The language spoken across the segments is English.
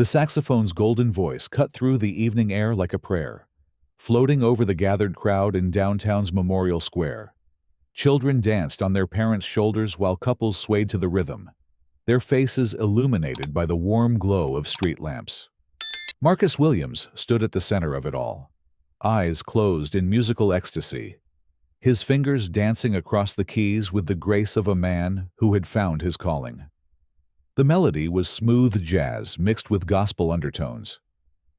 The saxophone's golden voice cut through the evening air like a prayer, floating over the gathered crowd in downtown's Memorial Square. Children danced on their parents' shoulders while couples swayed to the rhythm, their faces illuminated by the warm glow of street lamps. Marcus Williams stood at the center of it all, eyes closed in musical ecstasy, his fingers dancing across the keys with the grace of a man who had found his calling. The melody was smooth jazz mixed with gospel undertones,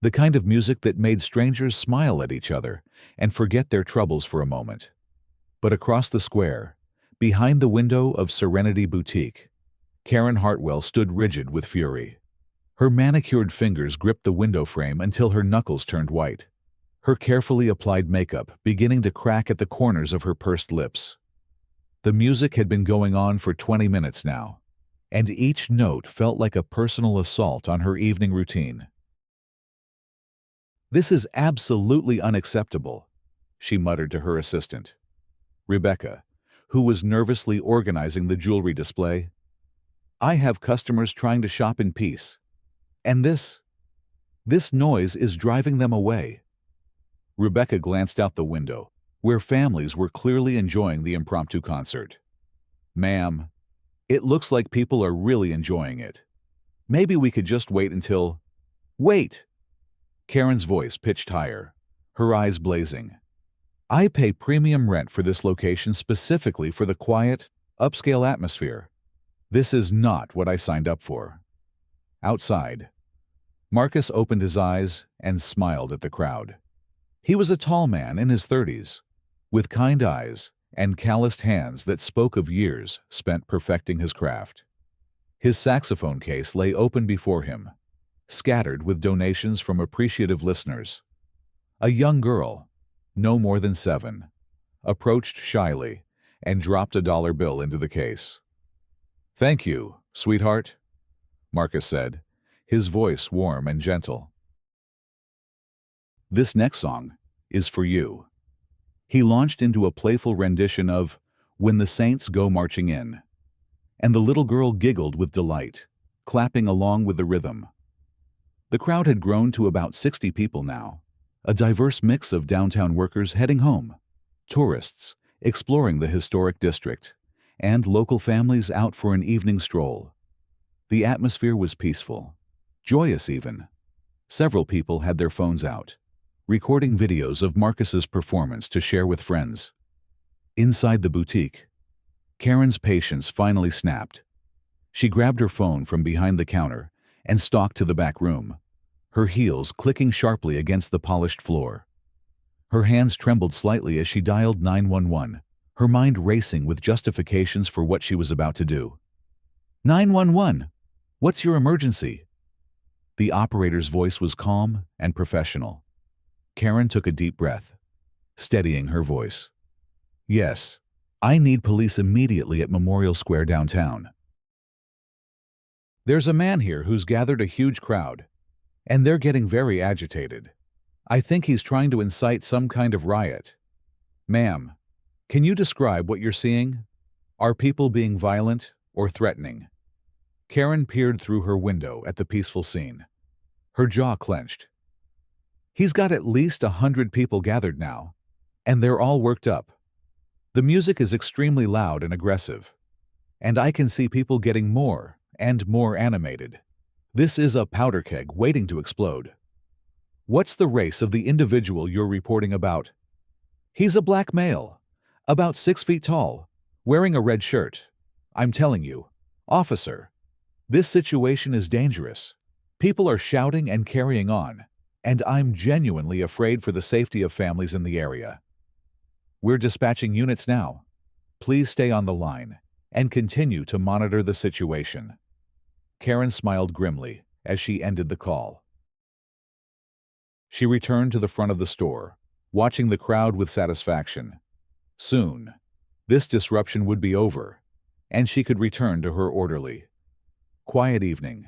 the kind of music that made strangers smile at each other and forget their troubles for a moment. But across the square, behind the window of Serenity Boutique, Karen Hartwell stood rigid with fury. Her manicured fingers gripped the window frame until her knuckles turned white, her carefully applied makeup beginning to crack at the corners of her pursed lips. The music had been going on for 20 minutes now, and each note felt like a personal assault on her evening routine. "This is absolutely unacceptable," she muttered to her assistant, Rebecca, who was nervously organizing the jewelry display. "I have customers trying to shop in peace. And this noise is driving them away." Rebecca glanced out the window, where families were clearly enjoying the impromptu concert. "Ma'am, it looks like people are really enjoying it. Maybe we could just wait until—" "Wait!" Karen's voice pitched higher, her eyes blazing. "I pay premium rent for this location specifically for the quiet, upscale atmosphere. This is not what I signed up for." Outside, Marcus opened his eyes and smiled at the crowd. He was a tall man in his 30s, with kind eyes and calloused hands that spoke of years spent perfecting his craft. His saxophone case lay open before him, scattered with donations from appreciative listeners. A young girl, no more than 7, approached shyly and dropped a dollar bill into the case. "Thank you, sweetheart," Marcus said, his voice warm and gentle. "This next song is for you." He launched into a playful rendition of "When the Saints Go Marching In," and the little girl giggled with delight, clapping along with the rhythm. The crowd had grown to about 60 people now, a diverse mix of downtown workers heading home, tourists exploring the historic district, and local families out for an evening stroll. The atmosphere was peaceful, joyous even. Several people had their phones out, recording videos of Marcus's performance to share with friends. Inside the boutique, Karen's patience finally snapped. She grabbed her phone from behind the counter and stalked to the back room, her heels clicking sharply against the polished floor. Her hands trembled slightly as she dialed 911, her mind racing with justifications for what she was about to do. "911, what's your emergency?" The operator's voice was calm and professional. Karen took a deep breath, steadying her voice. "Yes, I need police immediately at Memorial Square downtown. There's a man here who's gathered a huge crowd, and they're getting very agitated. I think he's trying to incite some kind of riot. Ma'am, can you describe what you're seeing? Are people being violent or threatening?" Karen peered through her window at the peaceful scene, her jaw clenched. "He's got at least 100 people gathered now, and they're all worked up. The music is extremely loud and aggressive, and I can see people getting more and more animated. This is a powder keg waiting to explode. What's the race of the individual you're reporting about?" "He's a black male, about 6 feet tall, wearing a red shirt. I'm telling you, officer, this situation is dangerous. People are shouting and carrying on, and I'm genuinely afraid for the safety of families in the area. We're dispatching units now. Please stay on the line and continue to monitor the situation." Karen smiled grimly as she ended the call. She returned to the front of the store, watching the crowd with satisfaction. Soon, this disruption would be over, and she could return to her orderly, quiet evening.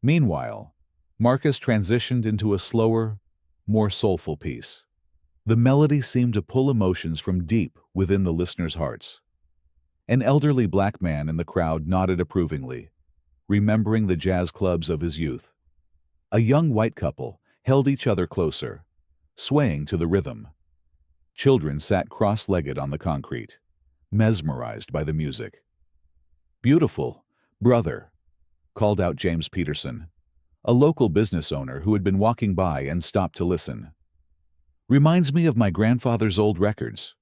Meanwhile, Marcus transitioned into a slower, more soulful piece. The melody seemed to pull emotions from deep within the listeners' hearts. An elderly black man in the crowd nodded approvingly, remembering the jazz clubs of his youth. A young white couple held each other closer, swaying to the rhythm. Children sat cross-legged on the concrete, mesmerized by the music. "Beautiful, brother," called out James Peterson, a local business owner who had been walking by and stopped to listen. "Reminds me of my grandfather's old records."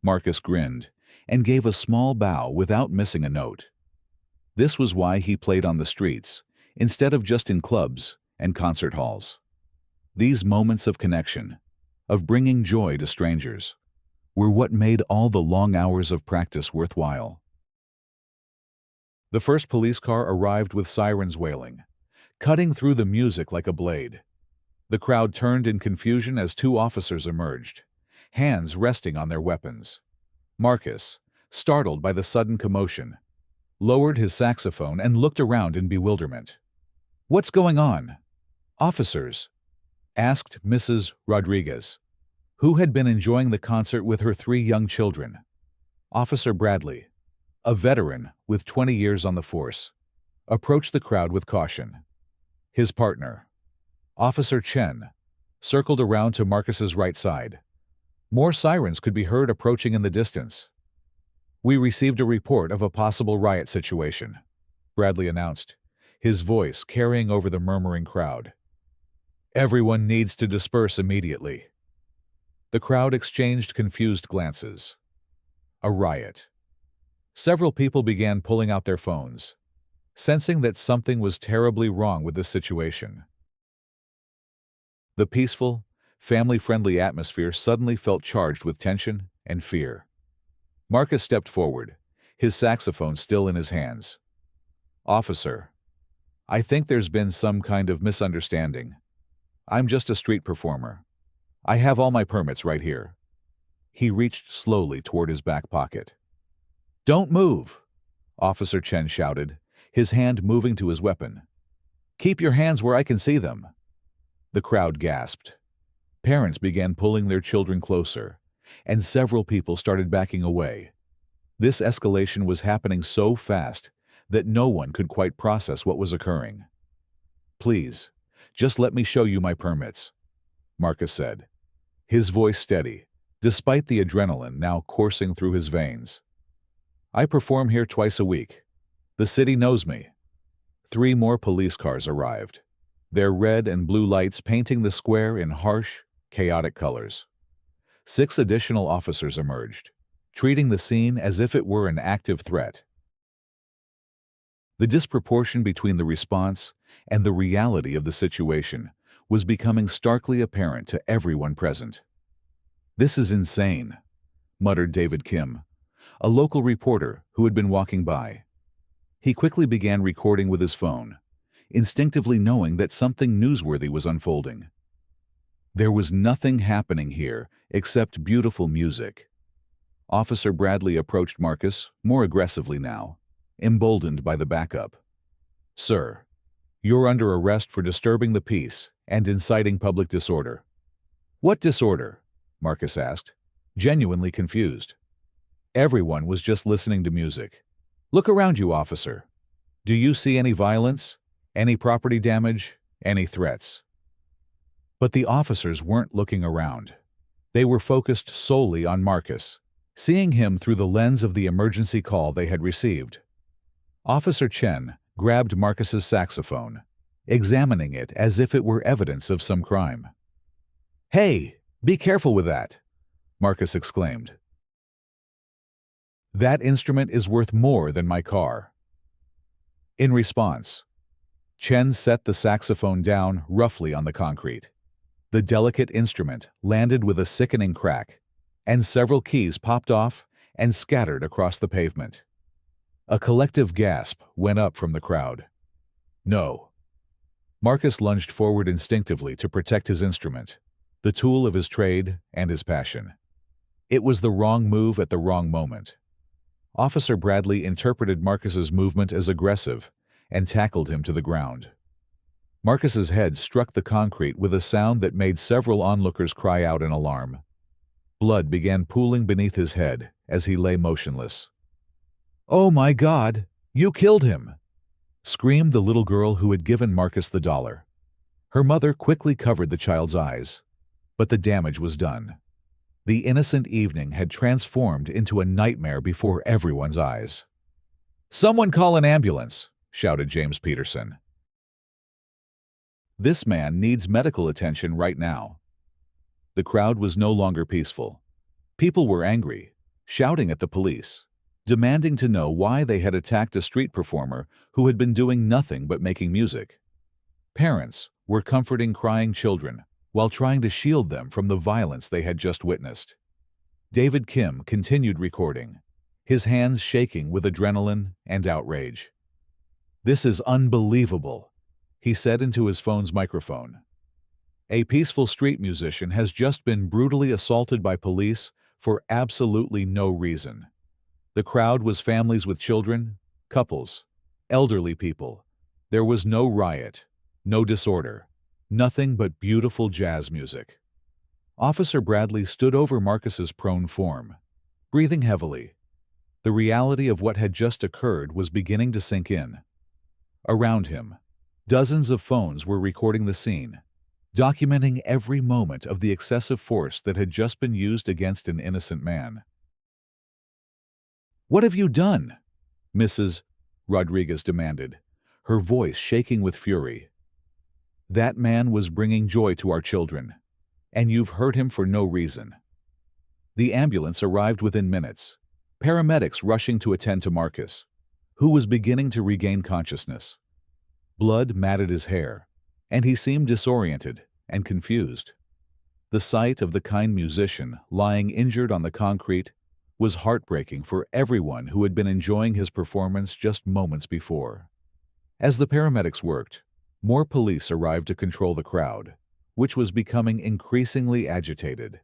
Marcus grinned and gave a small bow without missing a note. This was why he played on the streets, instead of just in clubs and concert halls. These moments of connection, of bringing joy to strangers, were what made all the long hours of practice worthwhile. The first police car arrived with sirens wailing, cutting through the music like a blade. The crowd turned in confusion as two officers emerged, hands resting on their weapons. Marcus, startled by the sudden commotion, lowered his saxophone and looked around in bewilderment. "What's going on?" "Officers," asked Mrs. Rodriguez, who had been enjoying the concert with her 3 young children. Officer Bradley, a veteran with 20 years on the force, approached the crowd with caution. His partner, Officer Chen, circled around to Marcus's right side. More sirens could be heard approaching in the distance. "We received a report of a possible riot situation," Bradley announced, his voice carrying over the murmuring crowd. "Everyone needs to disperse immediately." The crowd exchanged confused glances. A riot. Several people began pulling out their phones, sensing that something was terribly wrong with the situation. The peaceful, family-friendly atmosphere suddenly felt charged with tension and fear. Marcus stepped forward, his saxophone still in his hands. "Officer, I think there's been some kind of misunderstanding. I'm just a street performer. I have all my permits right here." He reached slowly toward his back pocket. "Don't move," Officer Chen shouted, his hand moving to his weapon. "Keep your hands where I can see them." The crowd gasped. Parents began pulling their children closer, and several people started backing away. This escalation was happening so fast that no one could quite process what was occurring. "Please, just let me show you my permits," Marcus said, his voice steady, despite the adrenaline now coursing through his veins. "I perform here twice a week. The city knows me." 3 more police cars arrived, their red and blue lights painting the square in harsh, chaotic colors. 6 additional officers emerged, treating the scene as if it were an active threat. The disproportion between the response and the reality of the situation was becoming starkly apparent to everyone present. "This is insane," muttered David Kim, a local reporter who had been walking by. He quickly began recording with his phone, instinctively knowing that something newsworthy was unfolding. There was nothing happening here except beautiful music. Officer Bradley approached Marcus more aggressively now, emboldened by the backup. "Sir, you're under arrest for disturbing the peace and inciting public disorder." "What disorder?" Marcus asked, genuinely confused. Everyone was just listening to music. "Look around you, officer. Do you see any violence? Any property damage? Any threats?" But the officers weren't looking around. They were focused solely on Marcus, seeing him through the lens of the emergency call they had received. Officer Chen grabbed Marcus's saxophone, examining it as if it were evidence of some crime. "Hey, be careful with that," Marcus exclaimed. "That instrument is worth more than my car." In response, Chen set the saxophone down roughly on the concrete. The delicate instrument landed with a sickening crack, and several keys popped off and scattered across the pavement. A collective gasp went up from the crowd. "No." Marcus lunged forward instinctively to protect his instrument, the tool of his trade and his passion. It was the wrong move at the wrong moment. Officer Bradley interpreted Marcus's movement as aggressive and tackled him to the ground. Marcus's head struck the concrete with a sound that made several onlookers cry out in alarm. Blood began pooling beneath his head as he lay motionless. "Oh my God, you killed him!" screamed the little girl who had given Marcus the $1. Her mother quickly covered the child's eyes, but the damage was done. The innocent evening had transformed into a nightmare before everyone's eyes. "Someone call an ambulance!" shouted James Peterson. "This man needs medical attention right now." The crowd was no longer peaceful. People were angry, shouting at the police, demanding to know why they had attacked a street performer who had been doing nothing but making music. Parents were comforting crying children while trying to shield them from the violence they had just witnessed. David Kim continued recording, his hands shaking with adrenaline and outrage. "This is unbelievable," he said into his phone's microphone. "A peaceful street musician has just been brutally assaulted by police for absolutely no reason." The crowd was families with children, couples, elderly people. There was no riot, no disorder, nothing but beautiful jazz music. Officer Bradley stood over Marcus's prone form, breathing heavily. The reality of what had just occurred was beginning to sink in. Around him, dozens of phones were recording the scene, documenting every moment of the excessive force that had just been used against an innocent man. "What have you done?" Mrs. Rodriguez demanded, her voice shaking with fury. "That man was bringing joy to our children, and you've hurt him for no reason." The ambulance arrived within minutes, paramedics rushing to attend to Marcus, who was beginning to regain consciousness. Blood matted his hair, and he seemed disoriented and confused. The sight of the kind musician lying injured on the concrete was heartbreaking for everyone who had been enjoying his performance just moments before. As the paramedics worked, more police arrived to control the crowd, which was becoming increasingly agitated.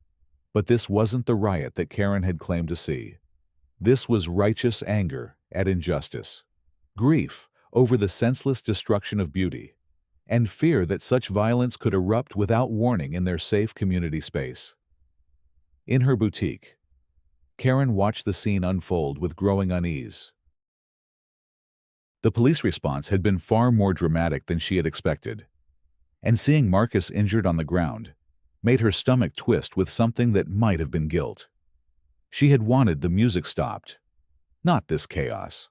But this wasn't the riot that Karen had claimed to see. This was righteous anger at injustice, grief over the senseless destruction of beauty, and fear that such violence could erupt without warning in their safe community space. In her boutique, Karen watched the scene unfold with growing unease. The police response had been far more dramatic than she had expected, and seeing Marcus injured on the ground made her stomach twist with something that might have been guilt. She had wanted the music stopped, not this chaos.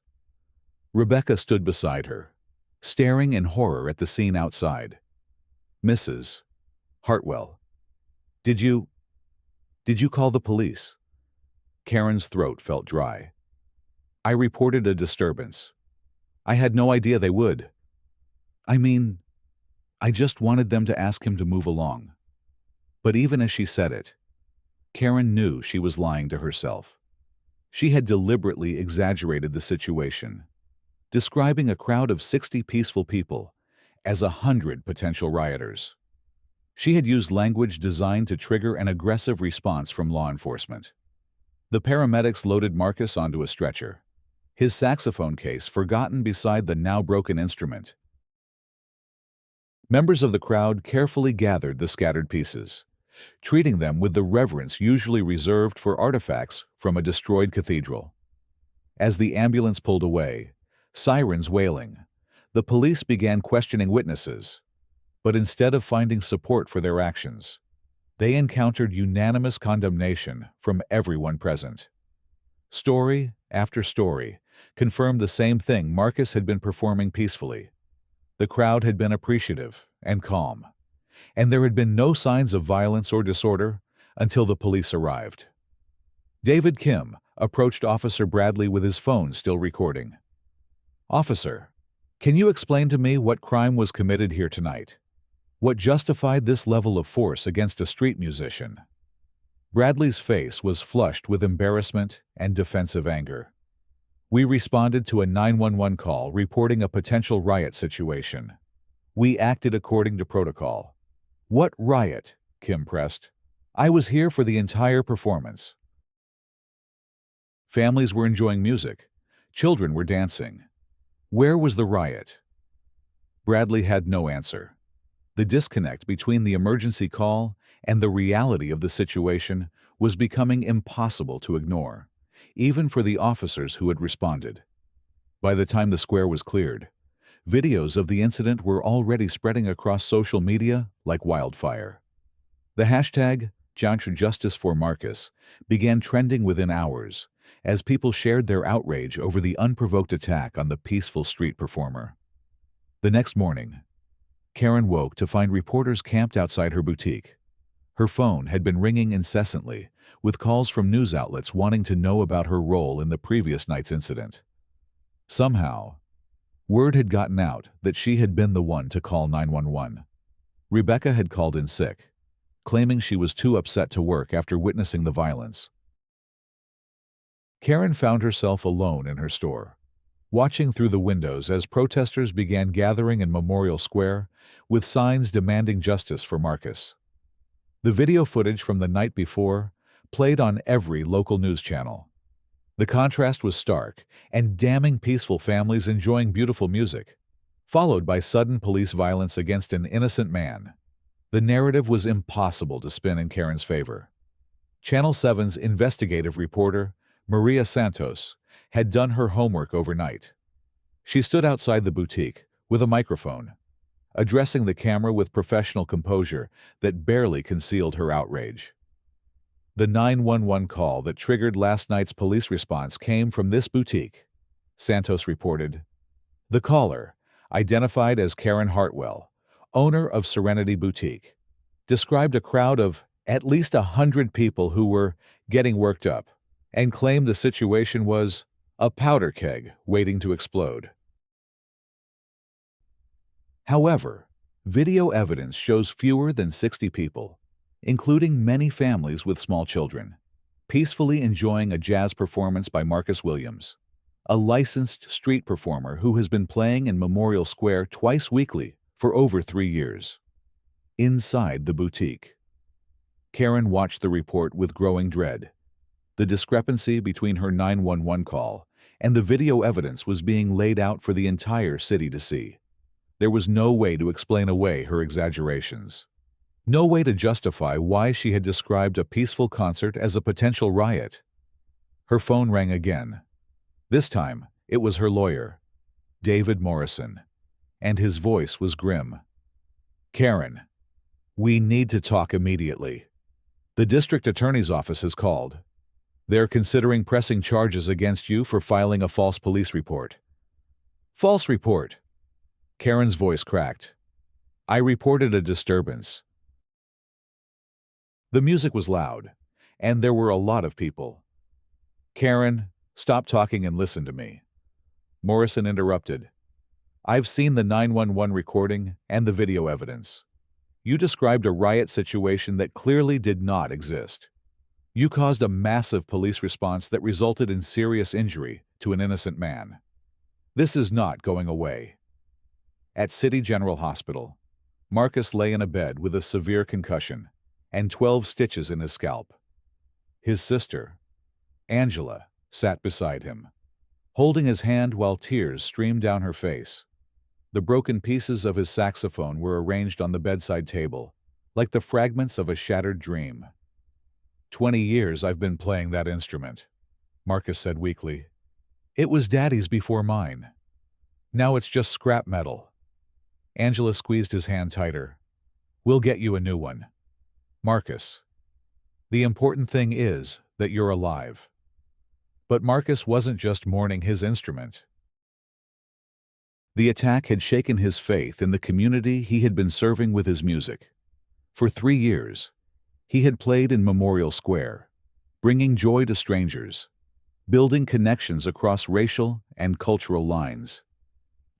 Rebecca stood beside her, staring in horror at the scene outside. "Mrs. Hartwell, did you call the police?" Karen's throat felt dry. "I reported a disturbance. I had no idea they would. I just wanted them to ask him to move along." But even as she said it, Karen knew she was lying to herself. She had deliberately exaggerated the situation, describing a crowd of 60 peaceful people as 100 potential rioters. She had used language designed to trigger an aggressive response from law enforcement. The paramedics loaded Marcus onto a stretcher, his saxophone case forgotten beside the now broken instrument. Members of the crowd carefully gathered the scattered pieces, treating them with the reverence usually reserved for artifacts from a destroyed cathedral. As the ambulance pulled away, sirens wailing, the police began questioning witnesses, but instead of finding support for their actions, they encountered unanimous condemnation from everyone present. Story after story confirmed the same thing: Marcus had been performing peacefully. The crowd had been appreciative and calm, and there had been no signs of violence or disorder until the police arrived. David Kim approached Officer Bradley with his phone still recording. "Officer, can you explain to me what crime was committed here tonight? What justified this level of force against a street musician?" Bradley's face was flushed with embarrassment and defensive anger. "We responded to a 911 call reporting a potential riot situation. We acted according to protocol." "What riot?" Kim pressed. "I was here for the entire performance." Families were enjoying music. Children were dancing. Where was the riot? Bradley had no answer. The disconnect between the emergency call and the reality of the situation was becoming impossible to ignore, even for the officers who had responded. By the time the square was cleared, Videos of the incident were already spreading across social media like wildfire. The hashtag #JusticeForMarcus began trending within hours as people shared their outrage over the unprovoked attack on the peaceful street performer. The next morning, Karen woke to find reporters camped outside her boutique. Her phone had been ringing incessantly, with calls from news outlets wanting to know about her role in the previous night's incident. Somehow, word had gotten out that she had been the one to call 911. Rebecca had called in sick, claiming she was too upset to work after witnessing the violence. Karen found herself alone in her store, watching through the windows as protesters began gathering in Memorial Square with signs demanding justice for Marcus. The video footage from the night before played on every local news channel. The contrast was stark and damning peaceful families enjoying beautiful music, followed by sudden police violence against an innocent man. The narrative was impossible to spin in Karen's favor. Channel 7's investigative reporter, Maria Santos, had done her homework overnight. She stood outside the boutique with a microphone, addressing the camera with professional composure that barely concealed her outrage. The 911 call that triggered last night's police response came from this boutique, Santos reported. The caller, identified as Karen Hartwell, owner of Serenity Boutique, described a crowd of at least 100 people who were getting worked up and claimed the situation was a powder keg waiting to explode. However, video evidence shows fewer than 60 people, including many families with small children, peacefully enjoying a jazz performance by Marcus Williams, a licensed street performer who has been playing in Memorial Square twice weekly for over 3 years. Inside the boutique, Karen watched the report with growing dread. The discrepancy between her 911 call and the video evidence was being laid out for the entire city to see. There was no way to explain away her exaggerations. No way to justify why she had described a peaceful concert as a potential riot. Her phone rang again. This time, it was her lawyer, David Morrison, and his voice was grim. Karen, we need to talk immediately. The district attorney's office has called. They're considering pressing charges against you for filing a false police report. False report. Karen's voice cracked. I reported a disturbance. The music was loud, and there were a lot of people. Karen, stop talking and listen to me. Morrison interrupted. I've seen the 911 recording and the video evidence. You described a riot situation that clearly did not exist. You caused a massive police response that resulted in serious injury to an innocent man. This is not going away. At City General Hospital, Marcus lay in a bed with a severe concussion and 12 stitches in his scalp. His sister, Angela, sat beside him, holding his hand while tears streamed down her face. The broken pieces of his saxophone were arranged on the bedside table, like the fragments of a shattered dream. 20 years I've been playing that instrument, Marcus said weakly. It was Daddy's before mine. Now it's just scrap metal. Angela squeezed his hand tighter. We'll get you a new one. Marcus, the important thing is that you're alive. But Marcus wasn't just mourning his instrument. The attack had shaken his faith in the community he had been serving with his music. For 3 years, he had played in Memorial Square, bringing joy to strangers, building connections across racial and cultural lines.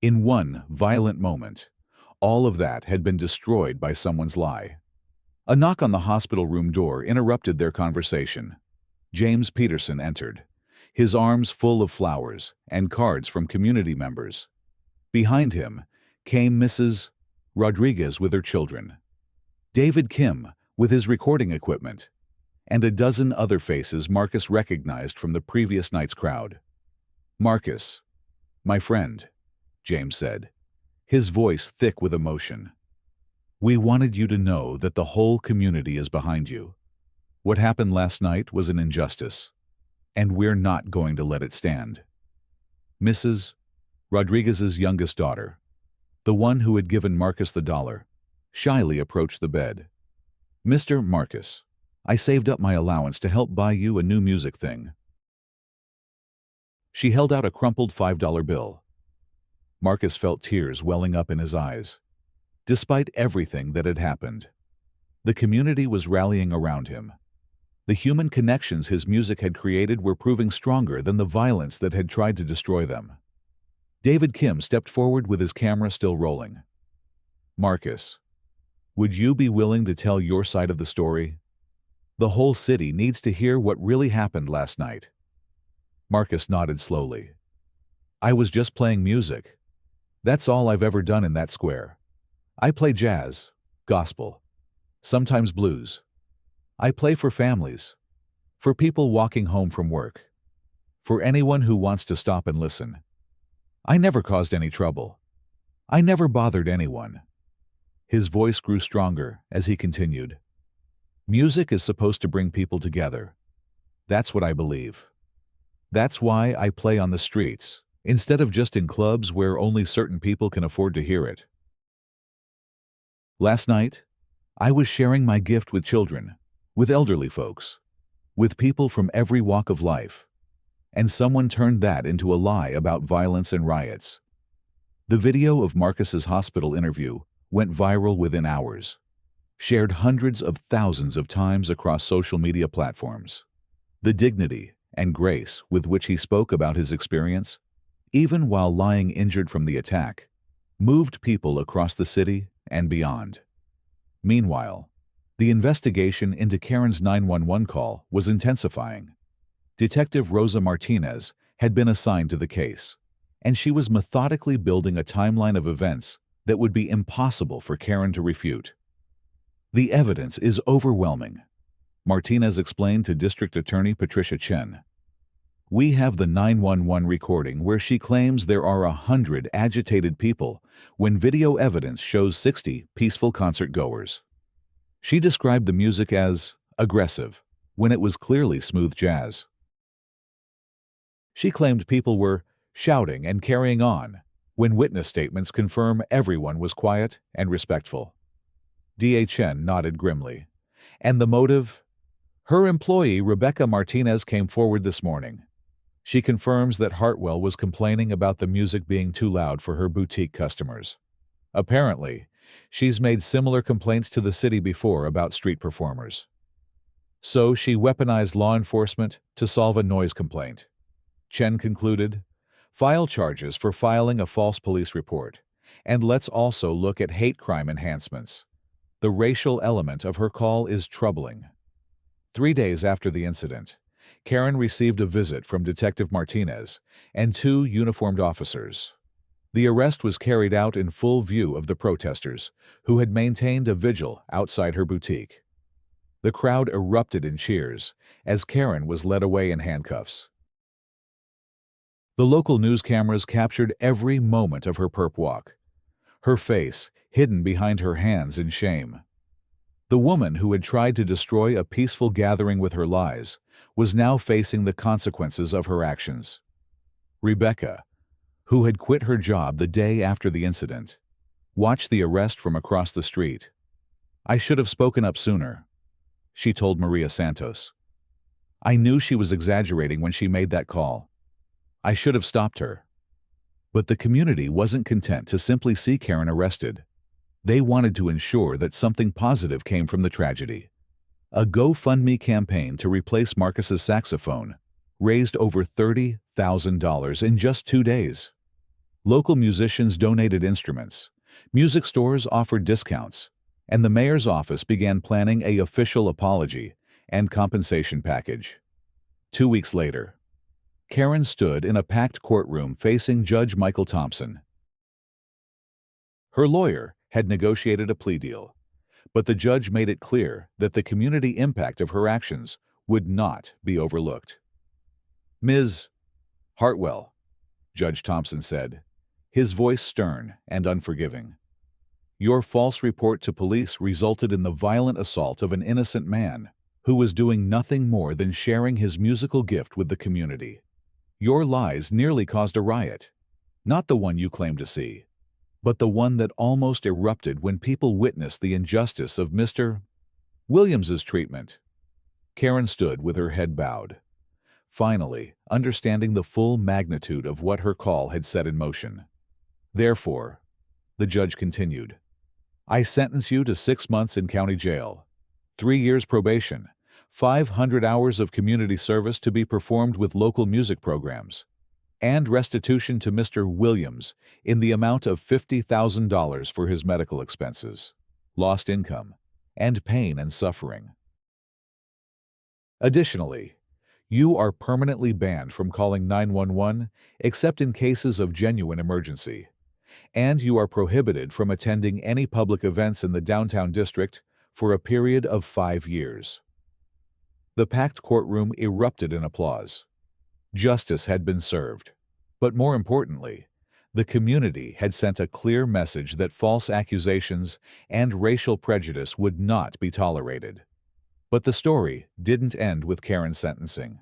In one violent moment, all of that had been destroyed by someone's lie. A knock on the hospital room door interrupted their conversation. James Peterson entered, his arms full of flowers and cards from community members. Behind him came Mrs. Rodriguez with her children, David Kim with his recording equipment, and a dozen other faces Marcus recognized from the previous night's crowd. Marcus, my friend, James said, his voice thick with emotion. We wanted you to know that the whole community is behind you. What happened last night was an injustice, and we're not going to let it stand. Mrs. Rodriguez's youngest daughter, The one who had given Marcus the dollar shyly approached the bed. "Mr. Marcus, I saved up my allowance to help buy you a new music thing." She held out a crumpled $5 bill. Marcus felt tears welling up in his eyes. Despite everything that had happened, the community was rallying around him. The human connections his music had created were proving stronger than the violence that had tried to destroy them. David Kim stepped forward with his camera still rolling. "Marcus, would you be willing to tell your side of the story? The whole city needs to hear what really happened last night." Marcus nodded slowly. "I was just playing music. That's all I've ever done in that square. I play jazz, gospel, sometimes blues. I play for families, for people walking home from work, for anyone who wants to stop and listen. I never caused any trouble. I never bothered anyone." His voice grew stronger as he continued. "Music is supposed to bring people together. That's what I believe. That's why I play on the streets, instead of just in clubs where only certain people can afford to hear it. Last night, I was sharing my gift with children, with elderly folks, with people from every walk of life, and someone turned that into a lie about violence and riots." The video of Marcus's hospital interview went viral within hours, shared hundreds of thousands of times across social media platforms. The dignity and grace with which he spoke about his experience, even while lying injured from the attack, moved people across the city and beyond. Meanwhile, the investigation into Karen's 911 call was intensifying. Detective Rosa Martinez had been assigned to the case, and she was methodically building a timeline of events that would be impossible for Karen to refute. "The evidence is overwhelming," Martinez explained to District Attorney Patricia Chen. "We have the 911 recording where she claims there are 100 agitated people when video evidence shows 60 peaceful concert goers. She described the music as aggressive when it was clearly smooth jazz. She claimed people were shouting and carrying on when witness statements confirm everyone was quiet and respectful." DA Chen nodded grimly. "And the motive? Her employee, Rebecca Martinez, came forward this morning. She confirms that Hartwell was complaining about the music being too loud for her boutique customers. Apparently, she's made similar complaints to the city before about street performers. So she weaponized law enforcement to solve a noise complaint." Chen concluded, "File charges for filing a false police report, and let's also look at hate crime enhancements. The racial element of her call is troubling." 3 days after the incident, Karen received a visit from Detective Martinez and 2 uniformed officers. The arrest was carried out in full view of the protesters, who had maintained a vigil outside her boutique. The crowd erupted in cheers as Karen was led away in handcuffs. The local news cameras captured every moment of her perp walk, her face hidden behind her hands in shame. The woman who had tried to destroy a peaceful gathering with her lies was now facing the consequences of her actions. Rebecca, who had quit her job the day after the incident, watched the arrest from across the street. "I should have spoken up sooner," she told Maria Santos. "I knew she was exaggerating when she made that call. I should have stopped her." But the community wasn't content to simply see Karen arrested. They wanted to ensure that something positive came from the tragedy. A GoFundMe campaign to replace Marcus's saxophone raised over $30,000 in just 2 days. Local musicians donated instruments, music stores offered discounts, and the mayor's office began planning an official apology and compensation package. 2 weeks later, Karen stood in a packed courtroom facing Judge Michael Thompson. Her lawyer had negotiated a plea deal, but the judge made it clear that the community impact of her actions would not be overlooked. "Ms. Hartwell," Judge Thompson said, his voice stern and unforgiving, "your false report to police resulted in the violent assault of an innocent man who was doing nothing more than sharing his musical gift with the community. Your lies nearly caused a riot, not the one you claim to see. but the one that almost erupted when people witnessed the injustice of Mr. Williams's treatment. Karen stood with her head bowed, finally understanding the full magnitude of what her call had set in motion. Therefore, the judge continued, I sentence you to 6 months in county jail, 3 years probation, 500 hours of community service to be performed with local music programs, and restitution to Mr. Williams in the amount of $50,000 for his medical expenses, lost income, and pain and suffering. Additionally, you are permanently banned from calling 911 except in cases of genuine emergency, and you are prohibited from attending any public events in the downtown district for a period of 5 years. The packed courtroom erupted in applause. Justice had been served. But more importantly, the community had sent a clear message that false accusations and racial prejudice would not be tolerated. But the story didn't end with Karen's sentencing.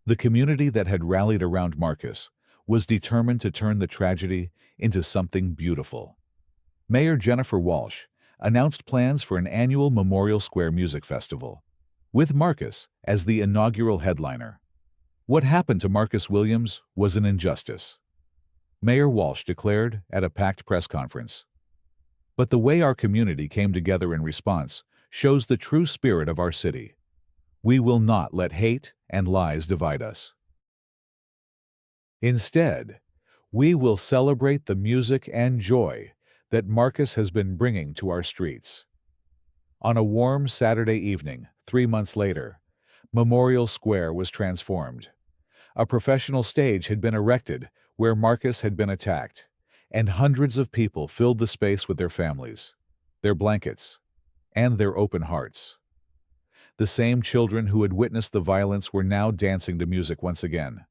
The community that had rallied around Marcus was determined to turn the tragedy into something beautiful. Mayor Jennifer Walsh announced plans for an annual Memorial Square Music Festival, with Marcus as the inaugural headliner. What happened to Marcus Williams was an injustice, Mayor Walsh declared at a packed press conference. But the way our community came together in response shows the true spirit of our city. We will not let hate and lies divide us. Instead, we will celebrate the music and joy that Marcus has been bringing to our streets. On a warm Saturday evening, 3 months later, Memorial Square was transformed. A professional stage had been erected where Marcus had been attacked, and hundreds of people filled the space with their families, their blankets, and their open hearts. The same children who had witnessed the violence were now dancing to music once again,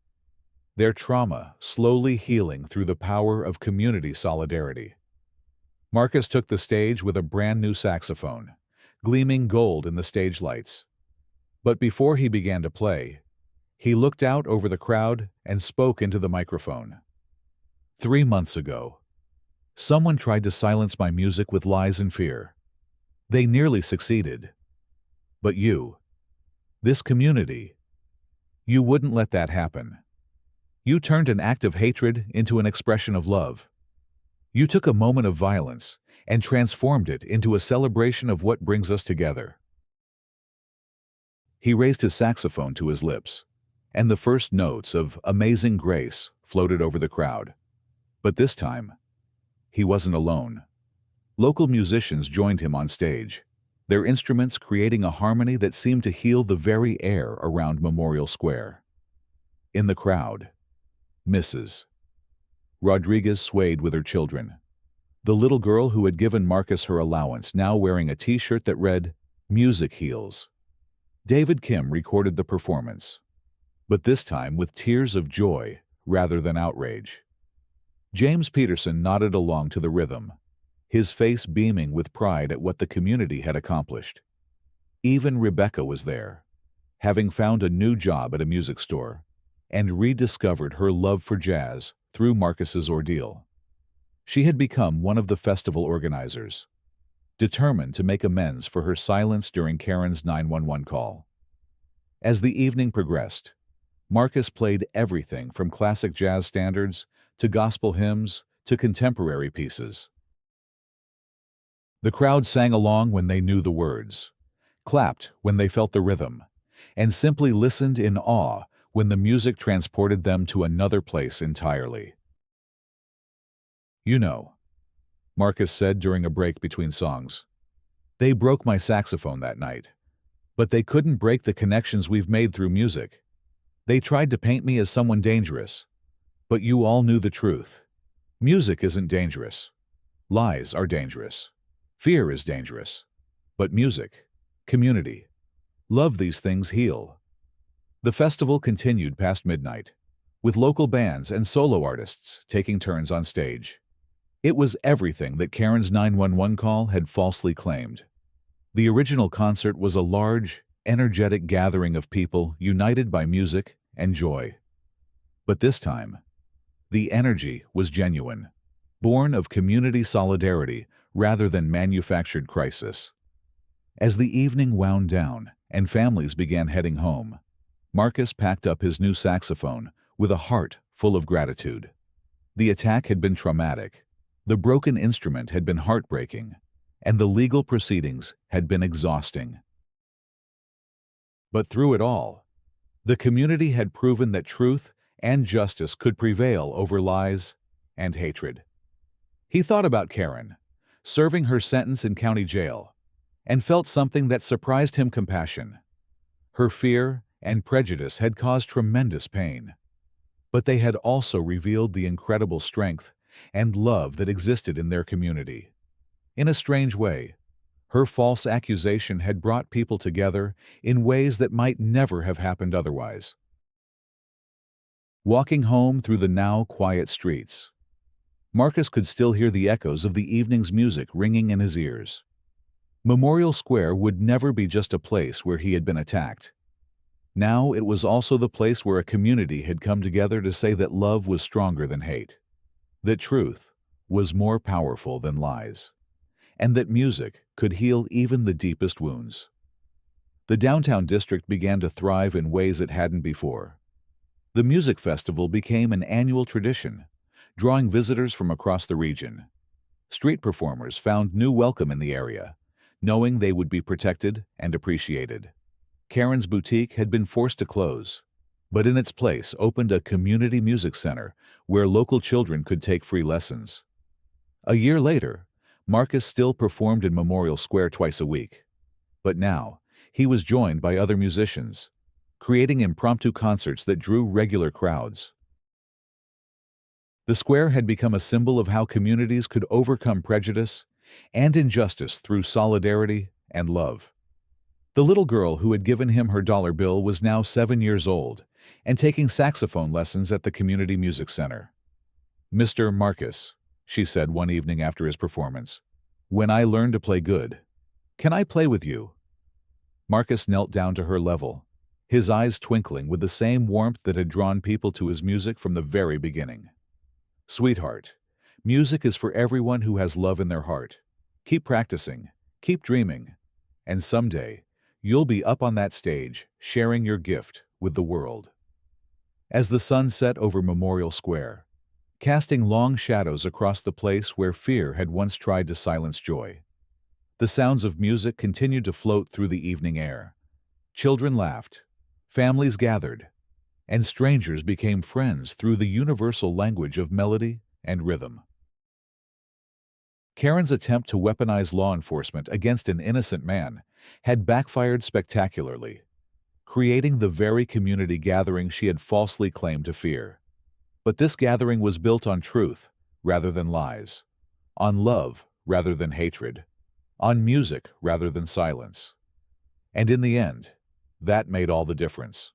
their trauma slowly healing through the power of community solidarity. Marcus took the stage with a brand new saxophone, gleaming gold in the stage lights. But before he began to play, he looked out over the crowd and spoke into the microphone. 3 months ago, someone tried to silence my music with lies and fear. They nearly succeeded. But you, this community, you wouldn't let that happen. You turned an act of hatred into an expression of love. You took a moment of violence and transformed it into a celebration of what brings us together. He raised his saxophone to his lips, and the first notes of Amazing Grace floated over the crowd. But this time, he wasn't alone. Local musicians joined him on stage, their instruments creating a harmony that seemed to heal the very air around Memorial Square. In the crowd, Mrs. Rodriguez swayed with her children, the little girl who had given Marcus her allowance now wearing a t-shirt that read, Music Heals. David Kim recorded the performance, but this time with tears of joy rather than outrage. James Peterson nodded along to the rhythm, his face beaming with pride at what the community had accomplished. Even Rebecca was there, having found a new job at a music store, and rediscovered her love for jazz through Marcus's ordeal. She had become one of the festival organizers, determined to make amends for her silence during Karen's 911 call. As the evening progressed, Marcus played everything from classic jazz standards to gospel hymns to contemporary pieces. The crowd sang along when they knew the words, clapped when they felt the rhythm, and simply listened in awe when the music transported them to another place entirely. You know, Marcus said during a break between songs, they broke my saxophone that night, but they couldn't break the connections we've made through music. They tried to paint me as someone dangerous, but you all knew the truth. Music isn't dangerous. Lies are dangerous. Fear is dangerous. But music, community, love, these things heal. The festival continued past midnight, with local bands and solo artists taking turns on stage. It was everything that Karen's 911 call had falsely claimed. The original concert was a large, energetic gathering of people united by music and joy. But this time, the energy was genuine. born of community solidarity rather than manufactured crisis. As the evening wound down and families began heading home, Marcus packed up his new saxophone with a heart full of gratitude. The attack had been traumatic, the broken instrument had been heartbreaking, and the legal proceedings had been exhausting. But through it all, the community had proven that truth and justice could prevail over lies and hatred. He thought about Karen, serving her sentence in county jail, and felt something that surprised him: compassion. Her fear and prejudice had caused tremendous pain, but they had also revealed the incredible strength and love that existed in their community. In a strange way, her false accusation had brought people together in ways that might never have happened otherwise. Walking home through the now quiet streets, Marcus could still hear the echoes of the evening's music ringing in his ears. Memorial Square would never be just a place where he had been attacked. Now it was also the place where a community had come together to say that love was stronger than hate, that truth was more powerful than lies, and that music could heal even the deepest wounds. The downtown district began to thrive in ways it hadn't before. The music festival became an annual tradition, drawing visitors from across the region. Street performers found new welcome in the area, knowing they would be protected and appreciated. Karen's boutique had been forced to close, but in its place opened a community music center where local children could take free lessons. A year later, Marcus still performed in Memorial Square twice a week, but now he was joined by other musicians, creating impromptu concerts that drew regular crowds. The square had become a symbol of how communities could overcome prejudice and injustice through solidarity and love. The little girl who had given him her dollar bill was now 7 years old and taking saxophone lessons at the community music center. "Mr. Marcus," she said one evening after his performance, "when I learn to play good, can I play with you?" Marcus knelt down to her level, his eyes twinkling with the same warmth that had drawn people to his music from the very beginning. "Sweetheart, music is for everyone who has love in their heart. Keep practicing, keep dreaming, and someday you'll be up on that stage sharing your gift with the world." As the sun set over Memorial Square, casting long shadows across the place where fear had once tried to silence joy, the sounds of music continued to float through the evening air. Children laughed, families gathered, and strangers became friends through the universal language of melody and rhythm. Karen's attempt to weaponize law enforcement against an innocent man had backfired spectacularly, creating the very community gathering she had falsely claimed to fear. But this gathering was built on truth rather than lies, on love rather than hatred, on music rather than silence. And in the end, that made all the difference.